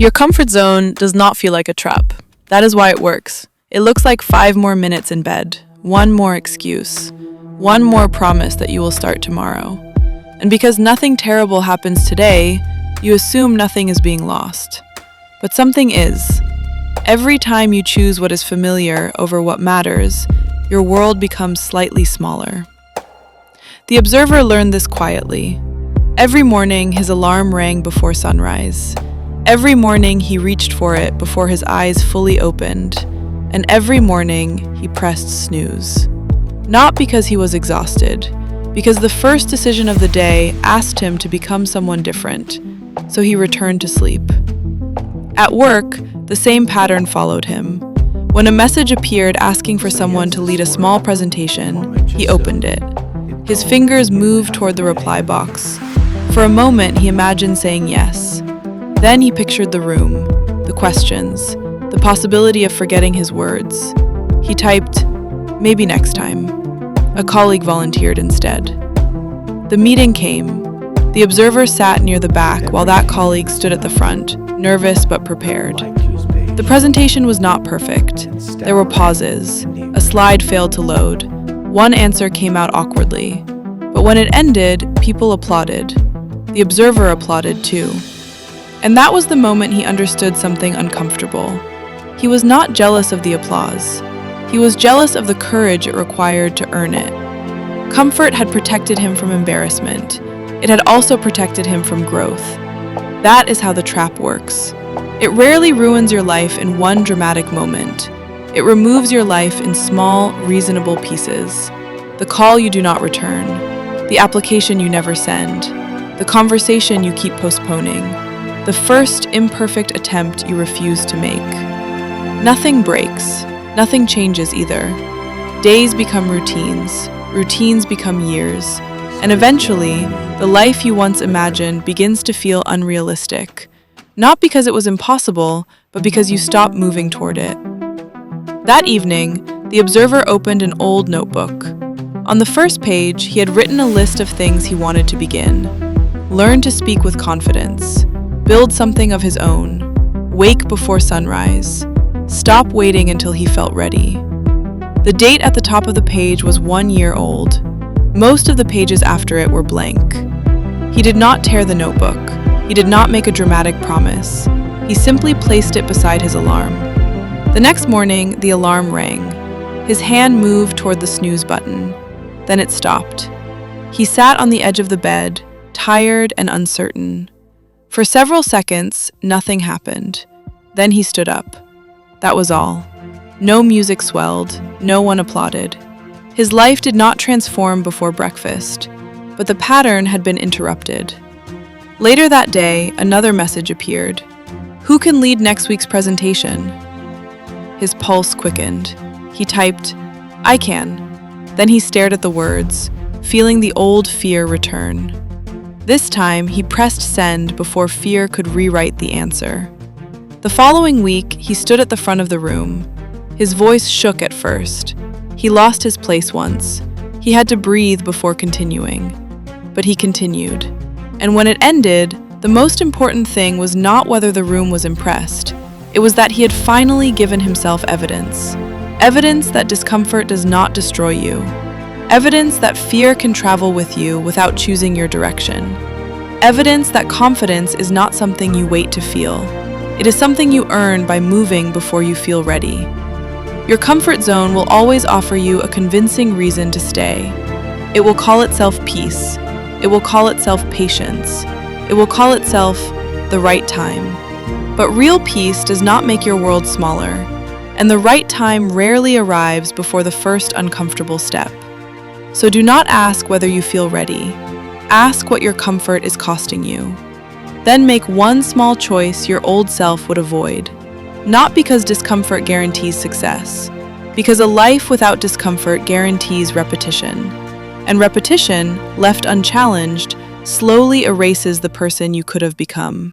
Your comfort zone does not feel like a trap. That is why it works. It looks like 5 more minutes in bed, one more excuse, one more promise that you will start tomorrow. And because nothing terrible happens today, you assume nothing is being lost. But something is. Every time you choose what is familiar over what matters, your world becomes slightly smaller. The observer learned this quietly. Every morning, his alarm rang before sunrise. Every morning, he reached for it before his eyes fully opened. And every morning, he pressed snooze. Not because he was exhausted, because the first decision of the day asked him to become someone different, so he returned to sleep. At work, the same pattern followed him. When a message appeared asking for someone to lead a small presentation, he opened it. His fingers moved toward the reply box. For a moment, he imagined saying yes. Then he pictured the room, the questions, the possibility of forgetting his words. He typed, "Maybe next time." A colleague volunteered instead. The meeting came. The observer sat near the back while that colleague stood at the front, nervous but prepared. The presentation was not perfect. There were pauses. A slide failed to load. One answer came out awkwardly. But when it ended, people applauded. The observer applauded too. And that was the moment he understood something uncomfortable. He was not jealous of the applause. He was jealous of the courage it required to earn it. Comfort had protected him from embarrassment. It had also protected him from growth. That is how the trap works. It rarely ruins your life in one dramatic moment. It removes your life in small, reasonable pieces. The call you do not return. The application you never send. The conversation you keep postponing. The first imperfect attempt you refuse to make. Nothing breaks. Nothing changes either. Days become routines. Routines become years. And eventually, the life you once imagined begins to feel unrealistic. Not because it was impossible, but because you stopped moving toward it. That evening, the observer opened an old notebook. On the first page, he had written a list of things he wanted to begin. Learn to speak with confidence. Build something of his own. Wake before sunrise. Stop waiting until he felt ready. The date at the top of the page was 1 year old. Most of the pages after it were blank. He did not tear the notebook. He did not make a dramatic promise. He simply placed it beside his alarm. The next morning, the alarm rang. His hand moved toward the snooze button. Then it stopped. He sat on the edge of the bed, tired and uncertain. For several seconds, nothing happened. Then he stood up. That was all. No music swelled. No one applauded. His life did not transform before breakfast, but the pattern had been interrupted. Later that day, another message appeared. Who can lead next week's presentation? His pulse quickened. He typed, "I can." Then he stared at the words, feeling the old fear return. This time, he pressed send before fear could rewrite the answer. The following week, he stood at the front of the room. His voice shook at first. He lost his place once. He had to breathe before continuing. But he continued. And when it ended, the most important thing was not whether the room was impressed. It was that he had finally given himself evidence. Evidence that discomfort does not destroy you. Evidence that fear can travel with you without choosing your direction. Evidence that confidence is not something you wait to feel. It is something you earn by moving before you feel ready. Your comfort zone will always offer you a convincing reason to stay. It will call itself peace. It will call itself patience. It will call itself the right time. But real peace does not make your world smaller, and the right time rarely arrives before the first uncomfortable step. So do not ask whether you feel ready. Ask what your comfort is costing you. Then make one small choice your old self would avoid. Not because discomfort guarantees success, because a life without discomfort guarantees repetition. And repetition, left unchallenged, slowly erases the person you could have become.